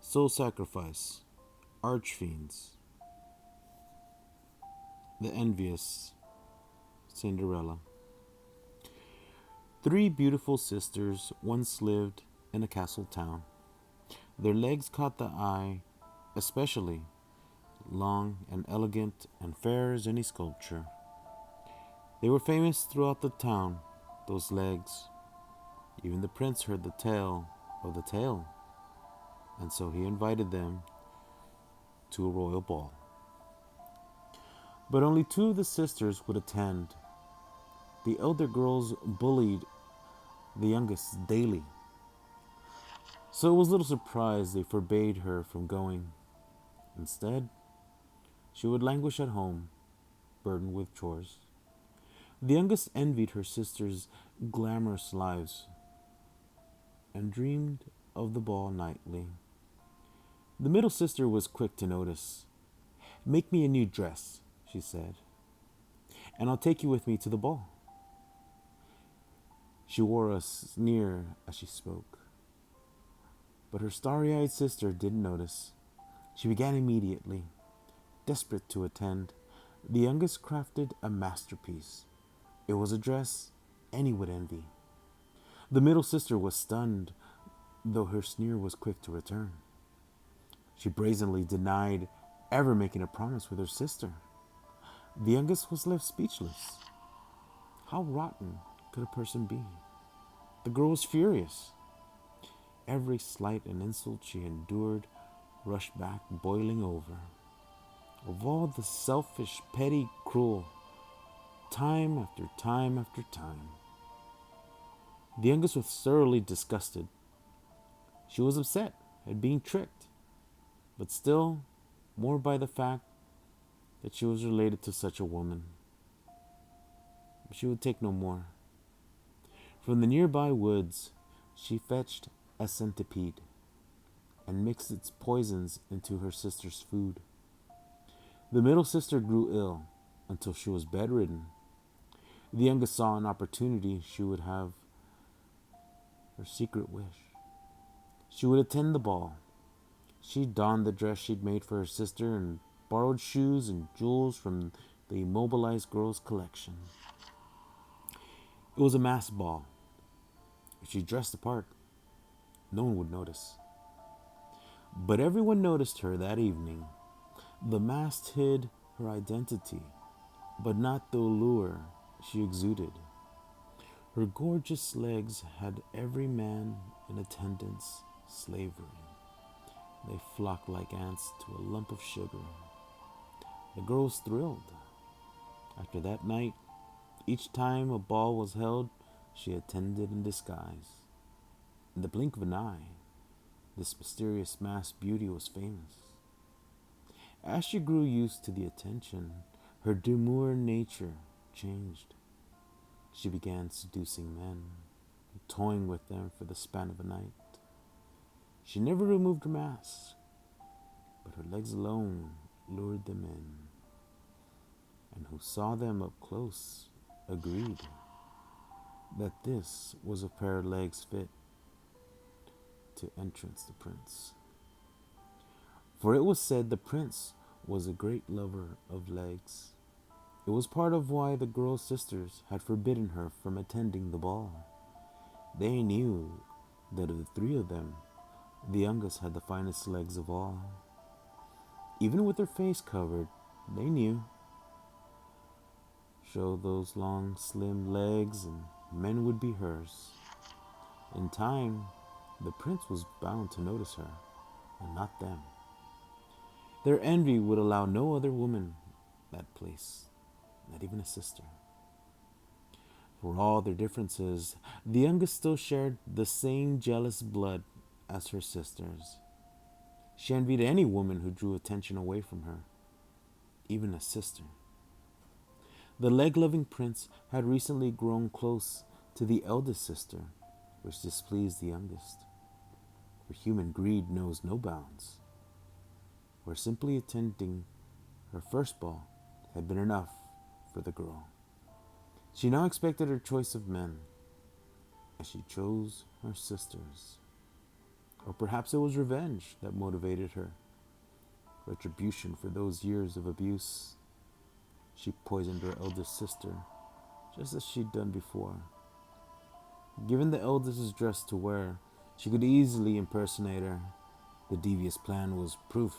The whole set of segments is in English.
soul sacrifice, archfiends, the envious Cinderella. Three beautiful sisters once lived in a castle town. Their legs caught the eye, especially long and elegant and fair as any sculpture. They were famous throughout the town, those legs. Even the prince heard the tale of the tale, and so he invited them to a royal ball. But only two of the sisters would attend. The elder girls bullied the youngest daily, so it was little surprise they forbade her from going. Instead, she would languish at home, burdened with chores. The youngest envied her sisters' glamorous lives and dreamed of the ball nightly. The middle sister was quick to notice. "Make me a new dress," she said, "and I'll take you with me to the ball." She wore a sneer as she spoke, but her starry-eyed sister didn't notice. She began immediately, desperate to attend. The youngest crafted a masterpiece. It was a dress any would envy. The middle sister was stunned, though her sneer was quick to return. She brazenly denied ever making a promise with her sister. The youngest was left speechless. How rotten could a person be? The girl was furious. Every slight and insult she endured rushed back, boiling over. Of all the selfish, petty, cruel, time after time after time. The youngest was thoroughly disgusted. She was upset at being tricked, but still more by the fact that she was related to such a woman. But she would take no more. From the nearby woods, she fetched a centipede and mixed its poisons into her sister's food. The middle sister grew ill until she was bedridden. The youngest saw an opportunity she would have her secret wish. She would attend the ball. She donned the dress she'd made for her sister and borrowed shoes and jewels from the immobilized girl's collection. It was a masked ball. If she dressed the part, no one would notice. But everyone noticed her that evening. The mask hid her identity, but not the allure she exuded. Her gorgeous legs had every man in attendance slavering. They flocked like ants to a lump of sugar. The girl was thrilled. After that night, each time a ball was held, she attended in disguise. In the blink of an eye, this mysterious masked beauty was famous. As she grew used to the attention, her demure nature changed. She began seducing men, toying with them for the span of a night. She never removed her mask, but her legs alone lured them in, and who saw them up close agreed that this was a pair of legs fit to entrance the prince. For it was said the prince was a great lover of legs. It was part of why the girl's sisters had forbidden her from attending the ball. They knew that of the three of them, the youngest had the finest legs of all. Even with her face covered, they knew. Show those long, slim legs, and men would be hers. In time, the prince was bound to notice her, and not them. Their envy would allow no other woman that place, not even a sister. For all their differences, the youngest still shared the same jealous blood as her sisters. She envied any woman who drew attention away from her, even a sister. The leg-loving prince had recently grown close to the eldest sister, which displeased the youngest. For human greed knows no bounds, where simply attending her first ball had been enough for the girl. She now expected her choice of men, and she chose her sisters. Or perhaps it was revenge that motivated her, retribution for those years of abuse. She poisoned her eldest sister, just as she'd done before. Given the eldest's dress to wear, she could easily impersonate her. The devious plan was proof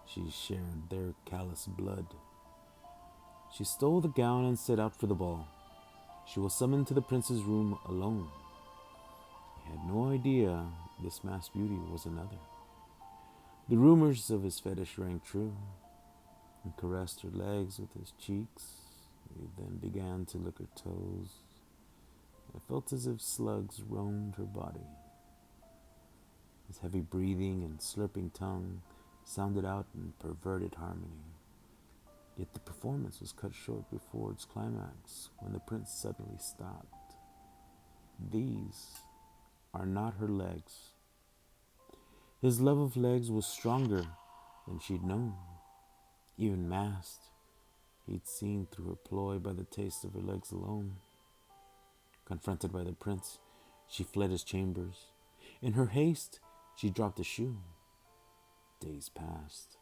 she shared their callous blood. She stole the gown and set out for the ball. She was summoned to the prince's room alone. He had no idea this masked beauty was another. The rumors of his fetish rang true. He caressed her legs with his cheeks. He then began to lick her toes. It felt as if slugs roamed her body. His heavy breathing and slurping tongue sounded out in perverted harmony. Yet the performance was cut short before its climax when the prince suddenly stopped. These are not her legs. His love of legs was stronger than she'd known. Even masked, he'd seen through her ploy by the taste of her legs alone. Confronted by the prince, she fled his chambers. In her haste, she dropped a shoe. Days passed.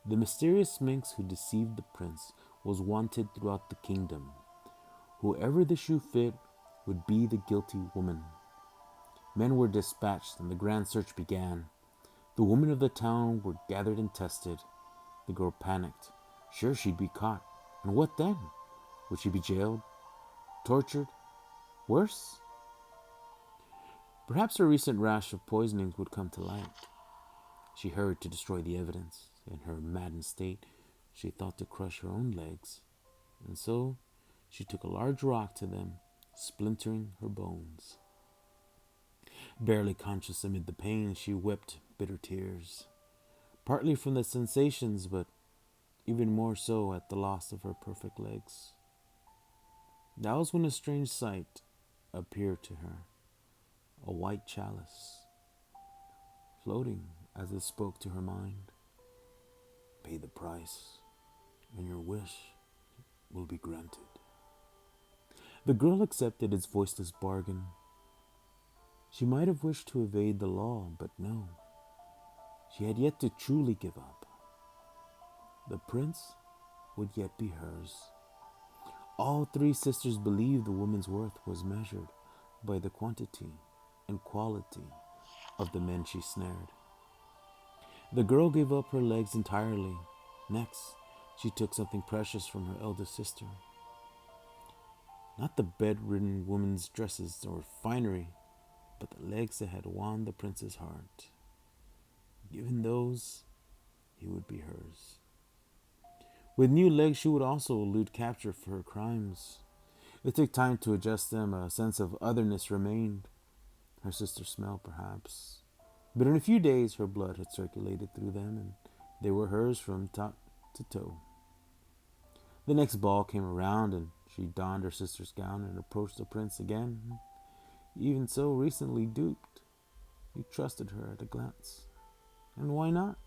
The mysterious minx who deceived the prince was wanted throughout the kingdom. Whoever the shoe fit would be the guilty woman. Men were dispatched and the grand search began. The women of the town were gathered and tested. The girl panicked. Sure, she'd be caught. And what then? Would she be jailed? Tortured? Worse? Perhaps her recent rash of poisonings would come to light. She hurried to destroy the evidence. In her maddened state, she thought to crush her own legs. And so, she took a large rock to them, splintering her bones. Barely conscious amid the pain, she wept bitter tears, partly from the sensations, but even more so at the loss of her perfect legs. That was when a strange sight appeared to her, a white chalice, floating as it spoke to her mind. Pay the price, and your wish will be granted. The girl accepted its voiceless bargain. She might have wished to evade the law, but no. She had yet to truly give up. The prince would yet be hers. All three sisters believed the woman's worth was measured by the quantity and quality of the men she snared. The girl gave up her legs entirely. Next, she took something precious from her eldest sister. Not the bedridden woman's dresses or finery, but the legs that had won the prince's heart. Given those, he would be hers. With new legs, she would also elude capture for her crimes. It took time to adjust them. A sense of otherness remained. Her sister's smell, perhaps. But in a few days, her blood had circulated through them, and they were hers from top to toe. The next ball came around, and she donned her sister's gown and approached the prince again. Even so recently duped, he trusted her at a glance. And why not?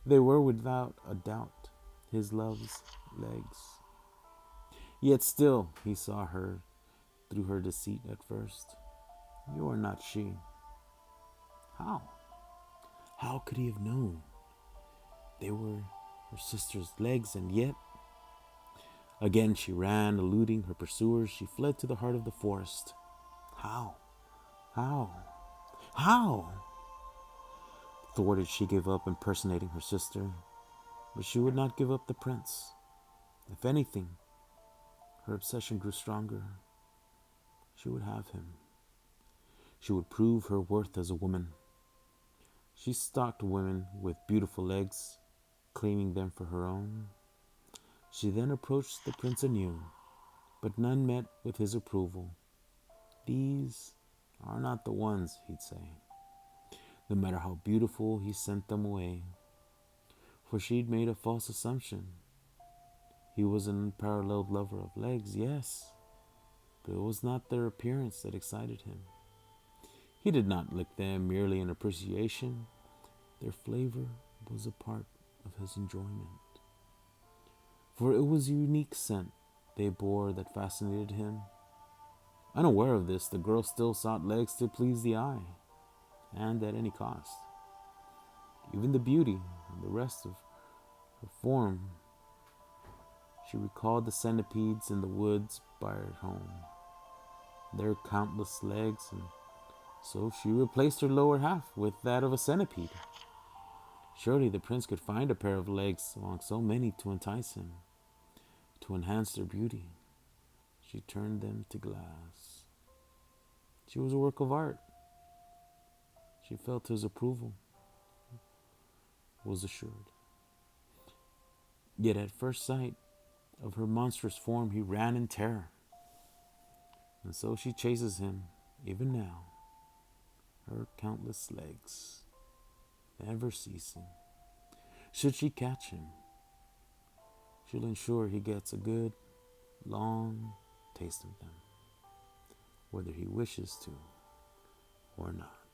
They were, without a doubt, his love's legs. Yet still, he saw her through her deceit at first. You are not she. How? How could he have known? They were her sister's legs, and yet... Again she ran, eluding her pursuers. She fled to the heart of the forest. How? How? How? Thwarted, she gave up impersonating her sister, but she would not give up the prince. If anything, her obsession grew stronger. She would have him. She would prove her worth as a woman. She stalked women with beautiful legs, claiming them for her own. She then approached the prince anew, but none met with his approval. These are not the ones, he'd say. No matter how beautiful, he sent them away. For she'd made a false assumption. He was an unparalleled lover of legs, yes, but it was not their appearance that excited him. He did not lick them merely in appreciation. Their flavor was a part of his enjoyment. For it was a unique scent they bore that fascinated him. Unaware of this, the girl still sought legs to please the eye. and at any cost. Even the beauty and the rest of her form. She recalled the centipedes in the woods by her home, their countless legs, and so she replaced her lower half with that of a centipede. Surely the prince could find a pair of legs among so many to entice him, to enhance their beauty. She turned them to glass. She was a work of art. She felt his approval was assured. Yet at first sight of her monstrous form, he ran in terror. And so she chases him, even now, her countless legs, never ceasing. Should she catch him, she'll ensure he gets a good, long taste of them, whether he wishes to or not.